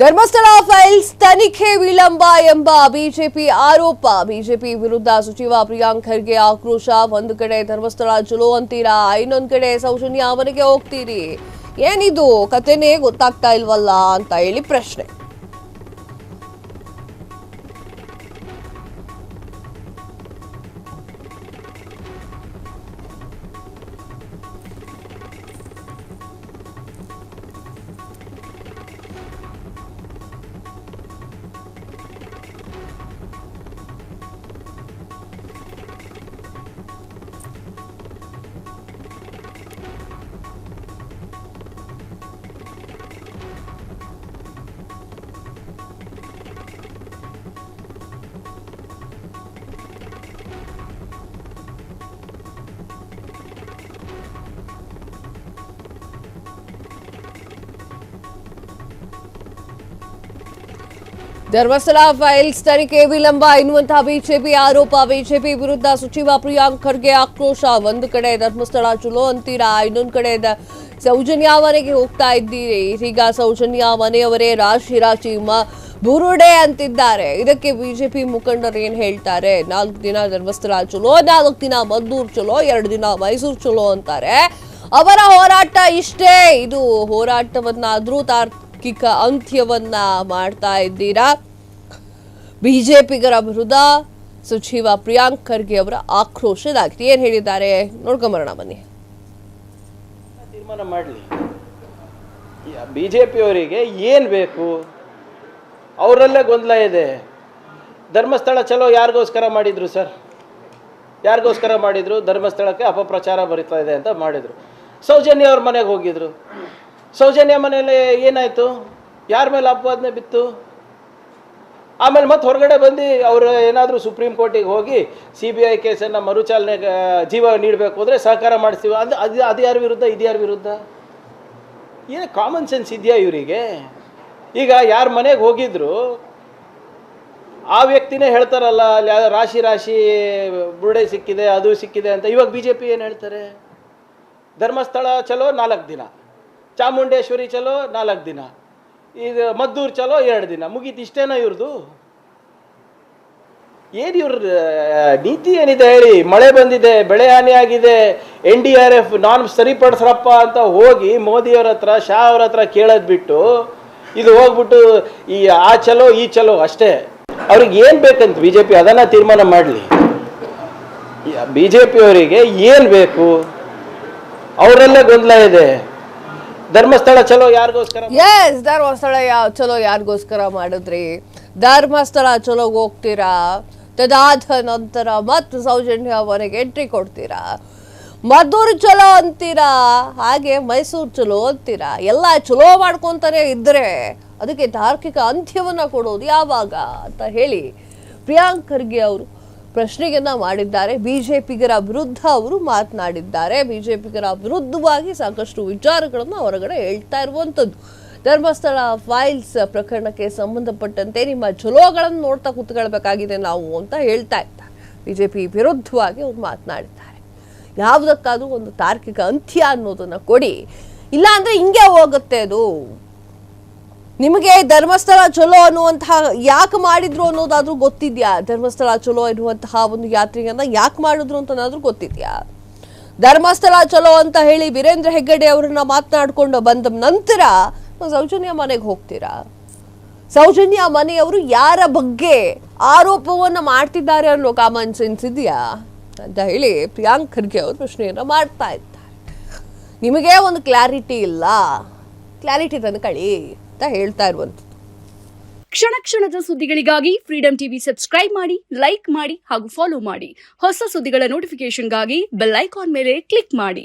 Dharmasthala files ತನಿಖೆ ವಿಳಂಬ ಎಂಬ ಬಿಜೆಪಿ ಆರೋಪ. ಬಿಜೆಪಿ ವಿರುದ್ಧ ಸಚಿವ ಪ್ರಿಯಾಂಕ್ ಖರ್ಗೆ ಆಕ್ರೋಶ. ಒಂದು ಕಡೆ ಧರ್ಮಸ್ಥಳ ಚಲೋ ಅಂತೀರಾ, ಇನ್ನೊಂದು ಕಡೆ ಸೌಜನ್ಯ ಮನೆಗೆ ಹೋಗ್ತೀರಿ. ಏನಿದು ಕತೆನೇ ಗೊತ್ತಾಗ್ತಾ ಇಲ್ವಲ್ಲ ಅಂತ ಹೇಳಿ ಪ್ರಶ್ನೆ. ಧರ್ಮಸ್ಥಳ ಫೈಲ್ಸ್ ತನಿಖೆ ವಿಳಂಬ ಎನ್ನುವಂತಹ ಬಿಜೆಪಿ ಆರೋಪ. ಬಿಜೆಪಿ ವಿರುದ್ಧ ಸಚಿವ ಪ್ರಿಯಾಂಕ್ ಖರ್ಗೆ ಆಕ್ರೋಶ. ಒಂದು ಕಡೆ ಧರ್ಮಸ್ಥಳ ಚಲೋ ಅಂತೀರಾ, ಇನ್ನೊಂದು ಕಡೆ ಸೌಜನ್ಯ ಮನೆಗೆ ಹೋಗ್ತಾ ಇದ್ದೀರಿ. ಈಗ ಸೌಜನ್ಯ ಮನೆಯವರೇ ರಾಶಿ ಬುರುಡೆ ಅಂತಿದ್ದಾರೆ. ಇದಕ್ಕೆ ಬಿಜೆಪಿ ಮುಖಂಡರು ಏನ್ ಹೇಳ್ತಾರೆ? 4 ದಿನ ಧರ್ಮಸ್ಥಳ ಚಲೋ, 4 ದಿನ ಮದ್ದೂರು ಚಲೋ, 2 ದಿನ ಮೈಸೂರು ಚಲೋ ಅಂತಾರೆ. ಅವರ ಹೋರಾಟ ಇಷ್ಟೇ. ಇದು ಹೋರಾಟವನ್ನಾದ್ರೂ ತಾರ್ಕಿಕ ಅಂತ್ಯವನ್ನ ಮಾಡ್ತಾ ಇದ್ದೀರಾ. ಬಿಜೆಪಿಗರ ವಿರುದ್ಧ ಸಚಿವ ಪ್ರಿಯಾಂಕ್ ಖರ್ಗೆ ಅವರ ಆಕ್ರೋಶ ಇದಾಗಿದೆ. ಏನ್ ಹೇಳಿದ್ದಾರೆ ನೋಡ್ಕೊಂಬರೋಣ ಬನ್ನಿ. ತೀರ್ಮಾನ ಮಾಡಲಿ. ಬಿಜೆಪಿ ಅವರಿಗೆ ಏನ್ ಬೇಕು? ಅವರಲ್ಲೇ ಗೊಂದಲ ಇದೆ. ಧರ್ಮಸ್ಥಳ ಚಲೋ ಯಾರಿಗೋಸ್ಕರ ಮಾಡಿದ್ರು ಸರ್? ಯಾರಿಗೋಸ್ಕರ ಮಾಡಿದ್ರು? ಧರ್ಮಸ್ಥಳಕ್ಕೆ ಅಪಪ್ರಚಾರ ಬರೀತಾ ಇದೆ ಅಂತ ಮಾಡಿದ್ರು. ಸೌಜನ್ಯ ಅವ್ರ ಮನೆಗೆ ಹೋಗಿದ್ರು. ಸೌಜನ್ಯ ಮನೆಯಲ್ಲಿ ಏನಾಯ್ತು? ಯಾರ ಮೇಲೆ ಅಪವಾದನೆ ಬಿತ್ತು? ಆಮೇಲೆ ಮತ್ತೆ ಹೊರಗಡೆ ಬಂದು ಅವರು ಏನಾದರೂ ಸುಪ್ರೀಂ ಕೋರ್ಟಿಗೆ ಹೋಗಿ CBI ಕೇಸನ್ನು ಮರುಚಾಲನೆ ಜೀವ ನೀಡಬೇಕು ಅಂದರೆ ಸಹಕಾರ ಮಾಡಿಸ್ತೀವಿ. ಅದು ಯಾರ ವಿರುದ್ಧ? ಇದು ಯಾರ ವಿರುದ್ಧ? ಏನು ಕಾಮನ್ ಸೆನ್ಸ್ ಇದೆಯಾ ಇವರಿಗೆ? ಈಗ ಯಾರ ಮನೆಗೆ ಹೋಗಿದ್ರು ಆ ವ್ಯಕ್ತಿನೇ ಹೇಳ್ತಾರಲ್ಲ, ಅಲ್ಲಿ ರಾಶಿ ಬುರುಡೆ ಸಿಕ್ಕಿದೆ, ಅದು ಸಿಕ್ಕಿದೆ ಅಂತ. ಇವಾಗ BJP ಏನು ಹೇಳ್ತಾರೆ? ಧರ್ಮಸ್ಥಳ ಚಲೋ 4 ದಿನ, ಚಾಮುಂಡೇಶ್ವರಿ ಚಲೋ 4 ದಿನ, ಇದು ಮದ್ದೂರು ಚಲೋ 2 ದಿನ, ಮುಗೀತು. ಇಷ್ಟೇನಾ ಇವ್ರದ್ದು? ಏನು ಇವ್ರ ನೀತಿ ಏನಿದೆ ಹೇಳಿ? ಮಳೆ ಬಂದಿದೆ, ಬೆಳೆ ಹಾನಿ ಆಗಿದೆ, NDRF ನಾರ್ಮ್ಸ್ ಸರಿಪಡಿಸ್ರಪ್ಪ ಅಂತ ಹೋಗಿ ಮೋದಿಯವ್ರ ಹತ್ರ, ಶಾ ಅವ್ರ ಹತ್ರ ಕೇಳೋದು ಬಿಟ್ಟು ಇದು ಹೋಗ್ಬಿಟ್ಟು ಆ ಚಲೋ ಈ ಚಲೋ ಅಷ್ಟೇ. ಅವ್ರಿಗೆ ಏನು ಬೇಕಂತ BJP ಅದನ್ನು ತೀರ್ಮಾನ ಮಾಡಲಿ. BJP ಅವರಿಗೆ ಏನು ಬೇಕು? ಅವರಲ್ಲೇ ಗೊಂದಲ ಇದೆ. ಧರ್ಮಸ್ಥಳ ಚಲೋ ಯಾರಿಗೋಸ್ಕರ? ಧರ್ಮಸ್ಥಳ ಚಲೋ ಯಾರಿಗೋಸ್ಕರ ಮಾಡಿದ್ರಿ? ಧರ್ಮಸ್ಥಳ ಚಲೋಗೆ ಹೋಗ್ತೀರಾ, ತದಾದ ನಂತರ ಮತ್ತು ಸೌಜನ್ಯ ಮನೆಗೆ ಎಂಟ್ರಿ ಕೊಡ್ತೀರಾ. ಮದ್ದೂರು ಚಲೋ ಅಂತೀರಾ, ಹಾಗೆ ಮೈಸೂರು ಚಲೋ ಅಂತೀರಾ. ಎಲ್ಲ ಚಲೋ ಮಾಡ್ಕೊಂತಾನೆ ಇದ್ರೆ ಅದಕ್ಕೆ ತಾರ್ಕಿಕ ಅಂತ್ಯವನ್ನ ಕೊಡೋದು ಯಾವಾಗ ಅಂತ ಹೇಳಿ ಪ್ರಿಯಾಂಕ್ ಖರ್ಗೆ ಅವರು ಪ್ರಶ್ನೆಯನ್ನ ಮಾಡಿದ್ದಾರೆ. ಬಿಜೆಪಿಗರ ವಿರುದ್ಧ ಅವರು ಮಾತನಾಡಿದ್ದಾರೆ. ಬಿಜೆಪಿಗರ ವಿರುದ್ಧವಾಗಿ ಸಾಕಷ್ಟು ವಿಚಾರಗಳನ್ನು ಹೊರಗಡೆ ಹೇಳ್ತಾ ಇರುವಂಥದ್ದು. ಧರ್ಮಸ್ಥಳ ಫೈಲ್ಸ್ ಪ್ರಕರಣಕ್ಕೆ ಸಂಬಂಧಪಟ್ಟಂತೆ ನಿಮ್ಮ ಚಲೋಗಳನ್ನು ನೋಡ್ತಾ ಕೂತ್ಕೊಳ್ಬೇಕಾಗಿದೆ ನಾವು ಅಂತ ಹೇಳ್ತಾ ಇದ್ದಾರೆ. ಬಿಜೆಪಿ ವಿರುದ್ಧವಾಗಿ ಅವ್ರು ಮಾತನಾಡಿದ್ದಾರೆ. ಯಾವುದಕ್ಕಾದ್ರೂ ಒಂದು ತಾರ್ಕಿಕ ಅಂತ್ಯ ಅನ್ನೋದನ್ನ ಕೊಡಿ, ಇಲ್ಲ ಅಂದ್ರೆ ಹಿಂಗೆ ಹೋಗುತ್ತೆ ಅದು. ನಿಮಗೆ ಧರ್ಮಸ್ಥಳ ಚಲೋ ಅನ್ನುವಂತಹ ಯಾಕೆ ಮಾಡಿದ್ರು ಅನ್ನೋದಾದ್ರೂ ಗೊತ್ತಿದ್ಯಾ? ಧರ್ಮಸ್ಥಳ ಚಲೋ ಎನ್ನುವಂತಹ ಒಂದು ಯಾತ್ರೆಯನ್ನ ಯಾಕೆ ಮಾಡಿದ್ರು ಅಂತನಾದ್ರೂ ಗೊತ್ತಿದ್ಯಾ? ಧರ್ಮಸ್ಥಳ ಚಲೋ ಅಂತ ಹೇಳಿ ವೀರೇಂದ್ರ ಹೆಗ್ಗಡೆ ಅವರನ್ನ ಮಾತನಾಡ್ಕೊಂಡು ಬಂದ ನಂತರ ಸೌಜನ್ಯ ಮನೆಗೆ ಹೋಗ್ತೀರಾ. ಸೌಜನ್ಯ ಮನೆಯವರು ಯಾರ ಬಗ್ಗೆ ಆರೋಪವನ್ನ ಮಾಡ್ತಿದ್ದಾರೆ ಅನ್ನೋ ಕಾಮನ್ ಸೆನ್ಸ್ ಇದೆಯಾ ಅಂತ ಹೇಳಿ ಪ್ರಿಯಾಂಕ್ ಖರ್ಗೆ ಅವರು ಪ್ರಶ್ನೆಯನ್ನ ಮಾಡ್ತಾ ಇದ್ದಾರೆ. ನಿಮಗೆ ಒಂದು ಕ್ಲಾರಿಟಿ ಇಲ್ಲ, ಕ್ಲಾರಿಟಿ ತಂದುಕೊಳ್ಳಿ ಅಂತ ಹೇಳ್ತಾ ಇರುವಂಥದ್ದು. ಕ್ಷಣ ಕ್ಷಣದ ಸುದ್ದಿಗಳಿಗಾಗಿ ಫ್ರೀಡಂ ಟಿವಿ ಸಬ್ಸ್ಕ್ರೈಬ್ ಮಾಡಿ, ಲೈಕ್ ಮಾಡಿ ಹಾಗೂ ಫಾಲೋ ಮಾಡಿ. ಹೊಸ ಸುದ್ದಿಗಳ ನೋಟಿಫಿಕೇಶನ್ಗಾಗಿ ಬೆಲ್ ಐಕಾನ್ ಮೇಲೆ ಕ್ಲಿಕ್ ಮಾಡಿ.